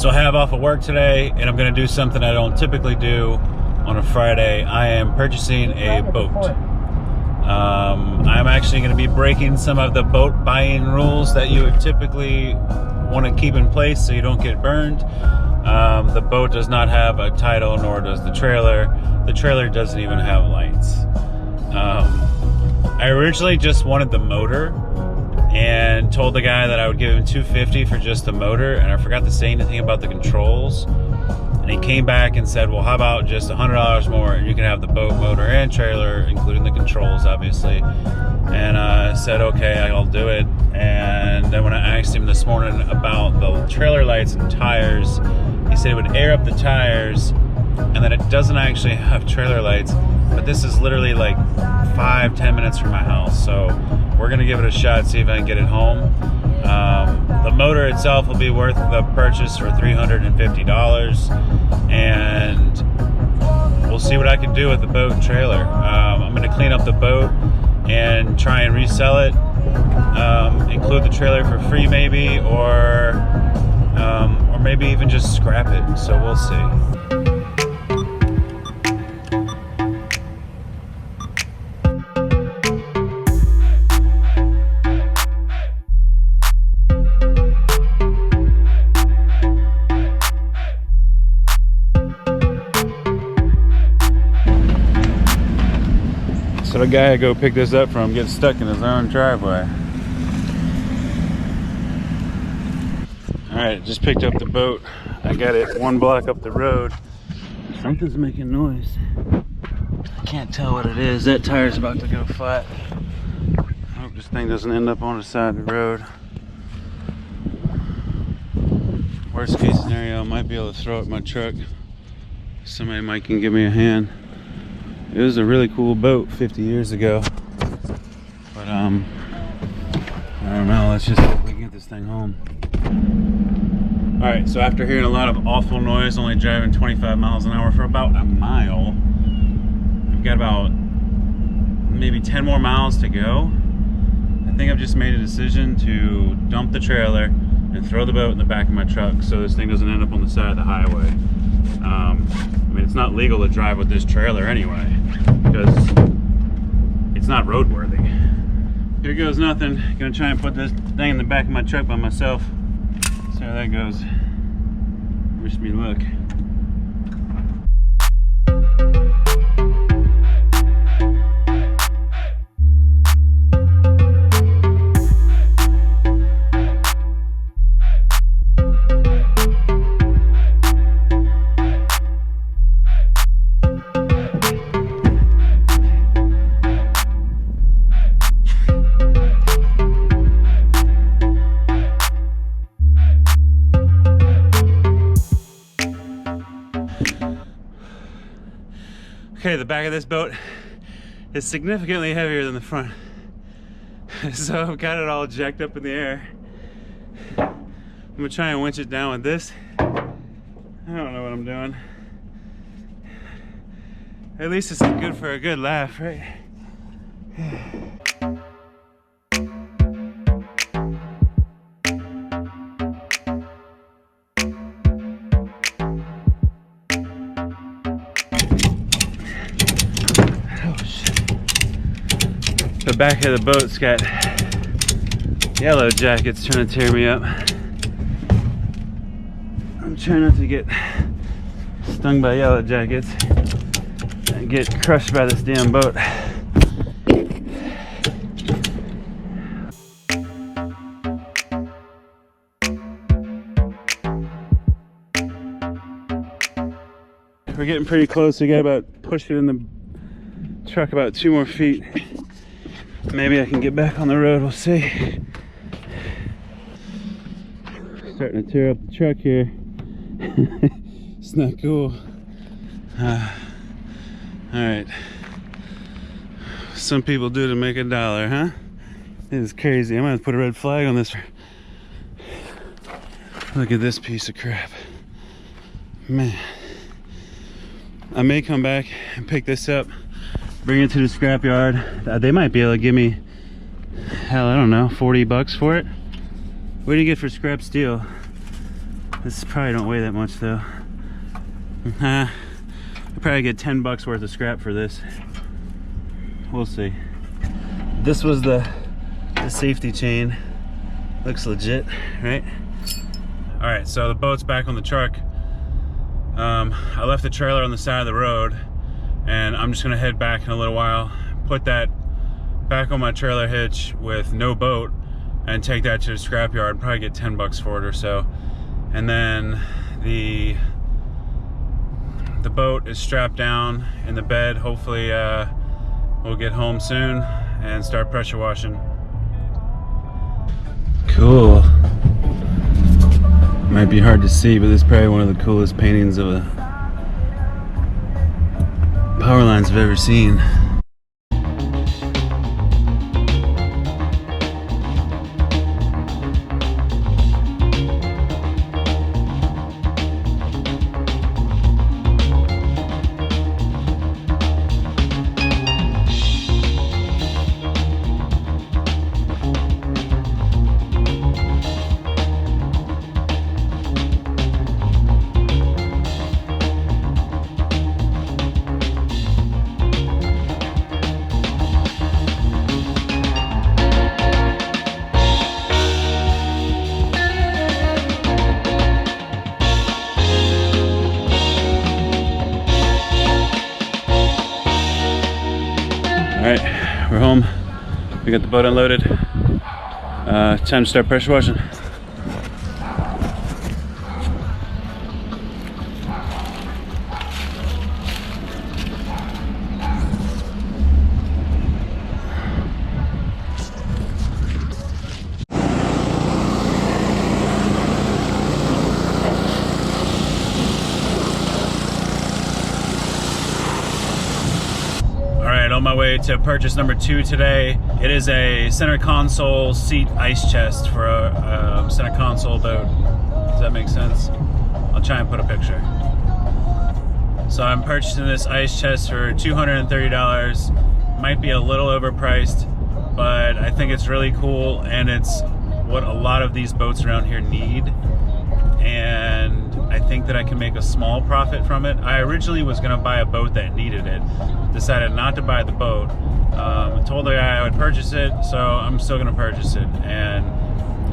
So I have off of work today, and I'm going to do something I don't typically do on a Friday. I am purchasing a boat. I'm actually going to be breaking some of the boat buying rules that you would typically want to keep in place so you don't get burned. The boat does not have a title, nor does the trailer. The trailer doesn't even have lights. I originally just wanted the motor and told the guy that I would give him $250 for just the motor, and I forgot to say anything about the controls. And he came back and said, well, how about just $100 more and you can have the boat, motor, and trailer, including the controls, obviously. And I said, okay, I'll do it. And then when I asked him this morning about the trailer lights and tires, he said it would air up the tires and that it doesn't actually have trailer lights. But this is literally like 5-10 minutes from my house. So we're gonna give it a shot, see if I can get it home. The motor itself will be worth the purchase for $350, and we'll see what I can do with the boat and trailer. I'm gonna clean up the boat and try and resell it, include the trailer for free maybe, or maybe even just scrap it, so we'll see. So the guy I go pick this up from gets stuck in his own driveway. Alright, just picked up the boat. I got it 1 block up the road. Something's making noise. I can't tell what it is. That tire's about to go flat. I hope this thing doesn't end up on the side of the road. Worst case scenario, I might be able to throw it in my truck. Somebody might can give me a hand. It was a really cool boat 50 years ago, but I don't know, let's just hope we can get this thing home. Alright, so after hearing a lot of awful noise, only driving 25 miles an hour for about a mile, we've got about maybe 10 more miles to go. I think I've just made a decision to dump the trailer and throw the boat in the back of my truck so this thing doesn't end up on the side of the highway. I mean, it's not legal to drive with this trailer anyway, because it's not roadworthy. Here goes nothing. Gonna try and put this thing in the back of my truck by myself. See how that goes. Wish me luck. Okay, the back of this boat is significantly heavier than the front. So I've got it all jacked up in the air. I'm gonna try and winch it down with this. I don't know what I'm doing. At least it's good for a good laugh, right? The back of the boat's got yellow jackets trying to tear me up. I'm trying not to get stung by yellow jackets and get crushed by this damn boat. We're getting pretty close. We got about push it in the truck about 2 more feet. Maybe I can get back on the road, we'll see. Starting to tear up the truck here. It's not cool. Alright. Some people do to make $1, huh? This is crazy. I might have to put a red flag on this. Look at this piece of crap. Man. I may come back and pick this up, bring it to the scrapyard. They might be able to give me, hell, I don't know, $40 for it. What do you get for scrap steel? This probably don't weigh that much though. I probably get 10 bucks worth of scrap for this. We'll see. This was the safety chain. Looks legit, right? All right, so the boat's back on the truck. I left the trailer on the side of the road, and I'm just gonna head back in a little while, put that back on my trailer hitch with no boat, and take that to the scrapyard. Probably get 10 bucks for it or so. And then the boat is strapped down in the bed. Hopefully we'll get home soon and start pressure washing. Cool. Might be hard to see, but this is probably one of the coolest paintings of a power lines I've ever seen. All right, we're home. We got the boat unloaded. Time to start pressure washing. On my way to purchase number 2 today. It is a center console seat ice chest for a center console boat. Does that make sense? I'll try and put a picture. So I'm purchasing this ice chest for $230. Might be a little overpriced, but I think it's really cool, and it's what a lot of these boats around here need. And I think that I can make a small profit from it. I originally was gonna buy a boat that needed it. Decided not to buy the boat. Told the guy I would purchase it, so I'm still gonna purchase it. And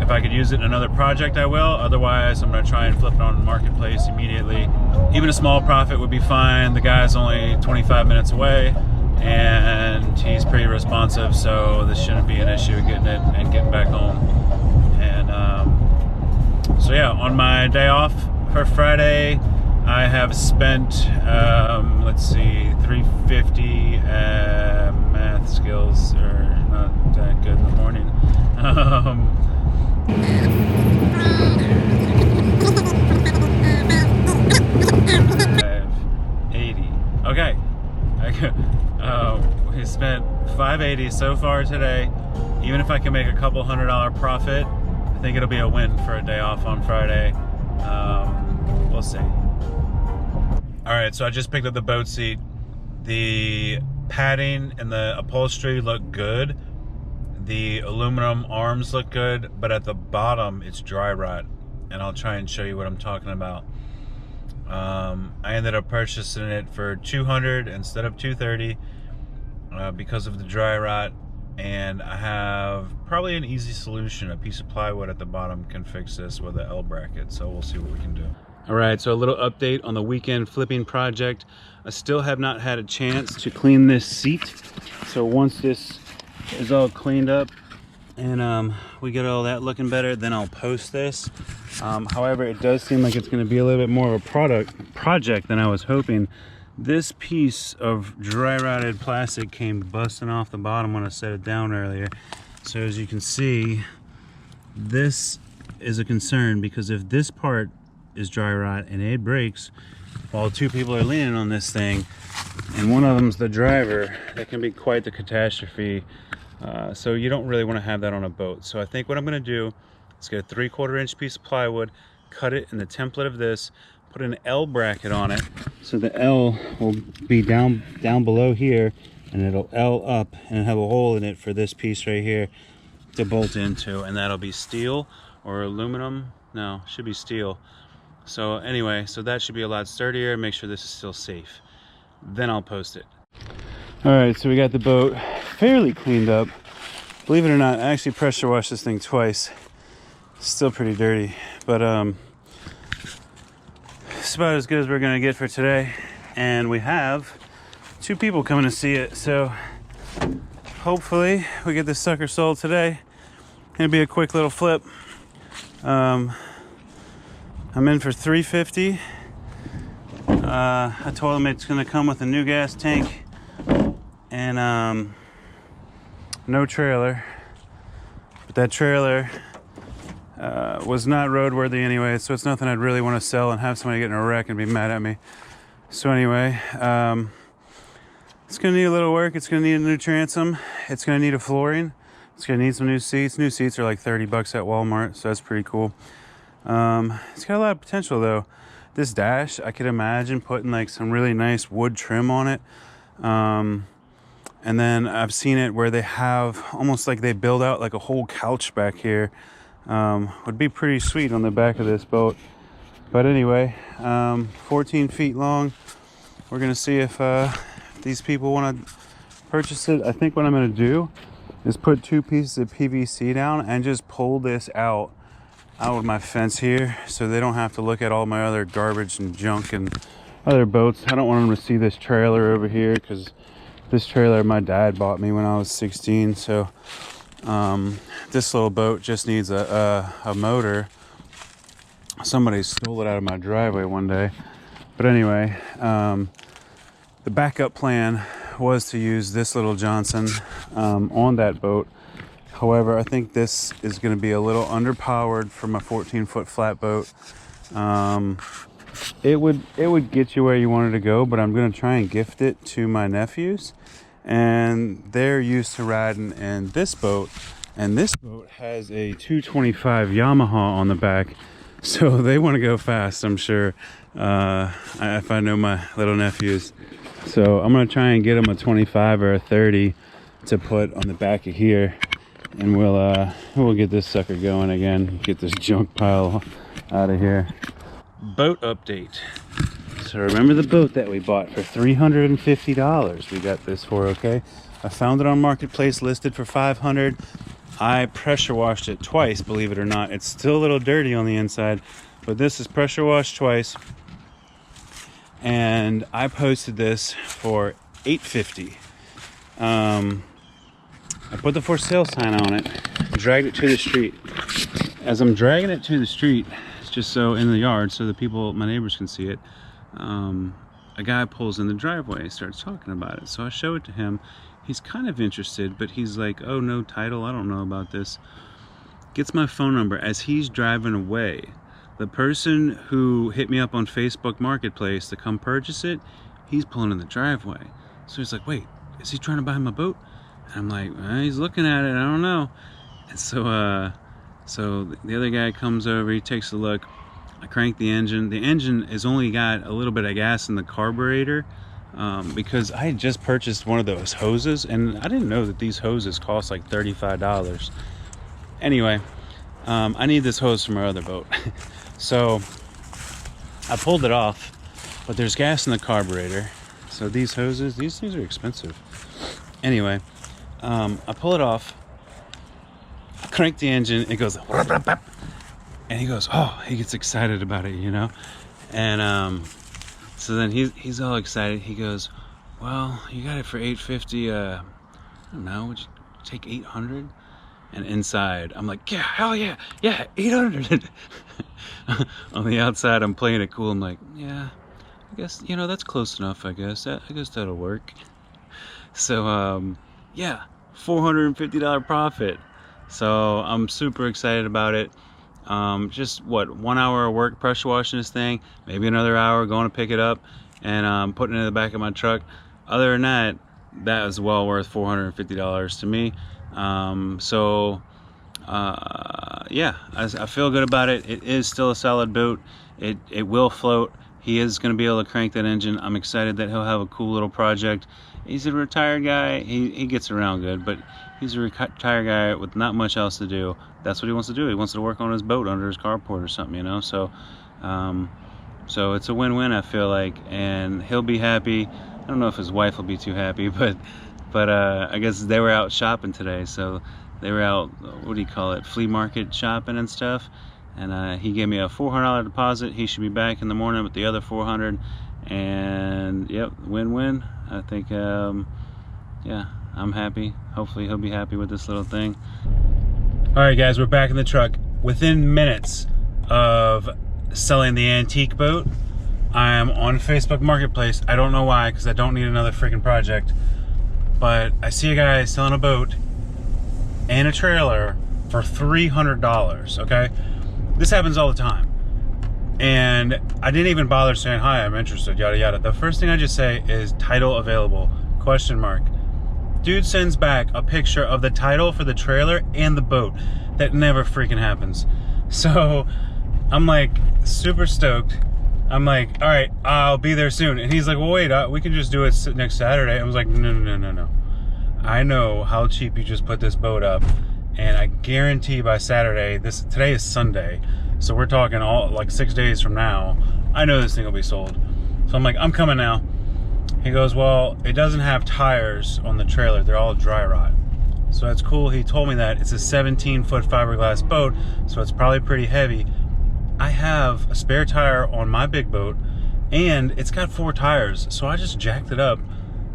if I could use it in another project, I will. Otherwise, I'm gonna try and flip it on the marketplace immediately. Even a small profit would be fine. The guy's only 25 minutes away, and he's pretty responsive, so this shouldn't be an issue getting it and getting back home. And so yeah, on my day off for Friday, I have spent, let's see, $350. Math skills are not that good in the morning. 580. Okay. We spent $580 so far today. Even if I can make a couple $100 profit, I think it'll be a win for a day off on Friday. We'll see. All right, so I just picked up the boat seat. The padding and the upholstery look good. The aluminum arms look good, but at the bottom it's dry rot, and I'll try and show you what I'm talking about. I ended up purchasing it for $200 instead of $230 because of the dry rot, and I have probably an easy solution. A piece of plywood at the bottom can fix this with an L bracket, so we'll see what we can do. All right, so a little update on the weekend flipping project. I still have not had a chance to clean this seat. So once this is all cleaned up and we get all that looking better, then I'll post this. However, it does seem like it's gonna be a little bit more of a project than I was hoping. This piece of dry rotted plastic came busting off the bottom when I set it down earlier. So as you can see, this is a concern, because if this part is dry rot and it breaks while 2 people are leaning on this thing and one of them's the driver, that can be quite the catastrophe. So you don't really want to have that on a boat. So I think what I'm going to do is get a 3/4 inch piece of plywood, cut it in the template of this, put an L bracket on it, so the L will be down below here, and it'll L up and have a hole in it for this piece right here to bolt into, and that'll be steel or aluminum. No, should be steel. So anyway, so that should be a lot sturdier. Make sure this is still safe. Then I'll post it. All right, so we got the boat fairly cleaned up. Believe it or not, I actually pressure washed this thing twice. Still pretty dirty, but it's about as good as we're gonna get for today. And we have 2 people coming to see it, so hopefully we get this sucker sold today. It'll be a quick little flip. I'm in for $350. I told him it's gonna come with a new gas tank and no trailer, but that trailer was not roadworthy anyway, so it's nothing I'd really want to sell and have somebody get in a wreck and be mad at me. So anyway, it's gonna need a little work. It's gonna need a new transom. It's gonna need a flooring. It's gonna need some new seats. New seats are like $30 at Walmart, so that's pretty cool. It's got a lot of potential though. This dash, I could imagine putting like some really nice wood trim on it. And then I've seen it where they have almost like they build out like a whole couch back here. Would be pretty sweet on the back of this boat. But anyway, 14 feet long. We're gonna see if these people want to purchase it. I think what I'm gonna do is put 2 pieces of PVC down and just pull this out of my fence here, so they don't have to look at all my other garbage and junk and other boats. I don't want them to see this trailer over here, because this trailer my dad bought me when I was 16. So this little boat just needs a motor. Somebody stole it out of my driveway one day. But anyway, the backup plan was to use this little Johnson on that boat. However, I think this is going to be a little underpowered for my 14-foot flatboat. It would get you where you wanted to go, but I'm going to try and gift it to my nephews, and they're used to riding in this boat, and this boat has a 225 Yamaha on the back, so they want to go fast, I'm sure, if I know my little nephews. So I'm going to try and get them a 25 or a 30 to put on the back of here, and we'll get this sucker going again, get this junk pile out of here. Boat update. So remember the boat that we bought for $350? We got this for, okay? I found it on Marketplace, listed for $500. I pressure washed it twice, believe it or not. It's still a little dirty on the inside, but this is pressure washed twice. And I posted this for $850. I put the for sale sign on it, dragged it to the street. As I'm dragging it to the street, just so in the yard, so the people, my neighbors, can see it, a guy pulls in the driveway and starts talking about it. So I show it to him. He's kind of interested, but he's like, oh, no title, I don't know about this. Gets my phone number. As he's driving away, the person who hit me up on Facebook Marketplace to come purchase it, he's pulling in the driveway. So he's like, wait, is he trying to buy my boat? And I'm like, he's looking at it, I don't know. And so the other guy comes over, he takes a look. I crank the engine. The engine has only got a little bit of gas in the carburetor, because I had just purchased one of those hoses, and I didn't know that these hoses cost like $35. Anyway, I need this hose from our other boat. So I pulled it off, but there's gas in the carburetor. So these hoses, these things are expensive. Anyway, I pull it off, I crank the engine, it goes, and he goes, oh, he gets excited about it, you know? And so then he's all excited. He goes, well, you got it for $850. I don't know, would you take $800? And inside, I'm like, yeah, hell yeah, yeah, $800. On the outside, I'm playing it cool. I'm like, yeah, I guess, you know, that's close enough, I guess. I guess that'll work. So, yeah, $450 profit. So I'm super excited about it. Just what, 1 hour of work pressure washing this thing, maybe another hour going to pick it up and putting it in the back of my truck. Other than that, that was well worth $450 to me. Yeah, I feel good about it. It is still a solid boat. It will float. He is going to be able to crank that engine. I'm excited that he'll have a cool little project. He's a retired guy. He gets around good, but he's a retired guy with not much else to do. That's what he wants to do. He wants to work on his boat under his carport or something, you know. So So it's a win-win, I feel like, and he'll be happy. I don't know if his wife will be too happy, but I guess they were out shopping today, so they were out, what do you call it, flea market shopping and stuff. And he gave me a $400 deposit. He should be back in the morning with the other $400. And yep, win-win. I think, yeah, I'm happy. Hopefully he'll be happy with this little thing. All right, guys, we're back in the truck. Within minutes of selling the antique boat, I am on Facebook Marketplace. I don't know why, because I don't need another freaking project. But I see a guy selling a boat and a trailer for $300, okay? This happens all the time. And I didn't even bother saying, hi, I'm interested, yada, yada. The first thing I just say is title available, question mark. Dude sends back a picture of the title for the trailer and the boat. That never freaking happens. So I'm like super stoked. I'm like, all right, I'll be there soon. And he's like, well, wait, we can just do it next Saturday. I was like, no. I know how cheap you just put this boat up. And I guarantee by Saturday, today is Sunday. So we're talking all like 6 days from now. I know this thing will be sold. So I'm like, I'm coming now. He goes, well, it doesn't have tires on the trailer. They're all dry rot. So that's cool. He told me that it's a 17-foot fiberglass boat, so it's probably pretty heavy. I have a spare tire on my big boat, and it's got 4 tires. So I just jacked it up,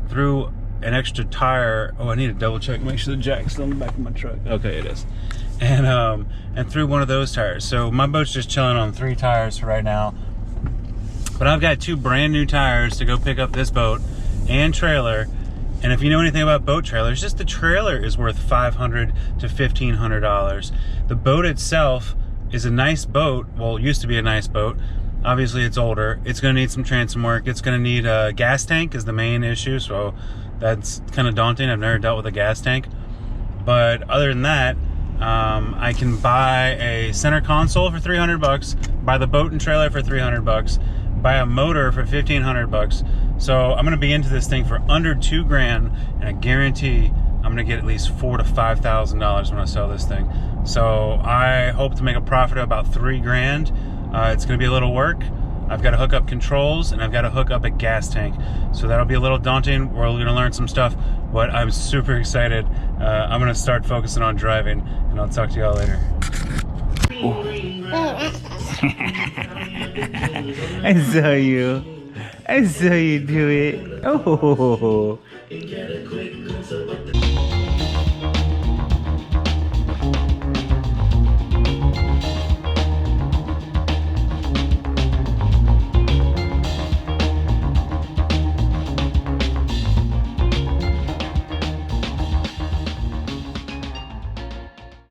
threw an extra tire. Oh, I need to double check, make sure the jack's still in the back of my truck. Okay, it is. And threw one of those tires. So my boat's just chilling on 3 tires for right now. But I've got 2 brand new tires to go pick up this boat and trailer. And if you know anything about boat trailers, just the trailer is worth $500 to $1,500. The boat itself is a nice boat. Well, it used to be a nice boat. Obviously, it's older. It's going to need some transom work. It's going to need a gas tank is the main issue. So that's kind of daunting. I've never dealt with a gas tank. But other than that, I can buy a center console for $300, buy the boat and trailer for $300, buy a motor for $1,500. So I'm gonna be into this thing for under $2,000, and I guarantee I'm gonna get at least $4,000 to $5,000 when I sell this thing. So I hope to make a profit of about $3,000. It's gonna be a little work. I've got to hook up controls, and I've got to hook up a gas tank. So that'll be a little daunting. We're going to learn some stuff, but I'm super excited. I'm going to start focusing on driving, and I'll talk to y'all later. I saw you. I saw you do it. Oh.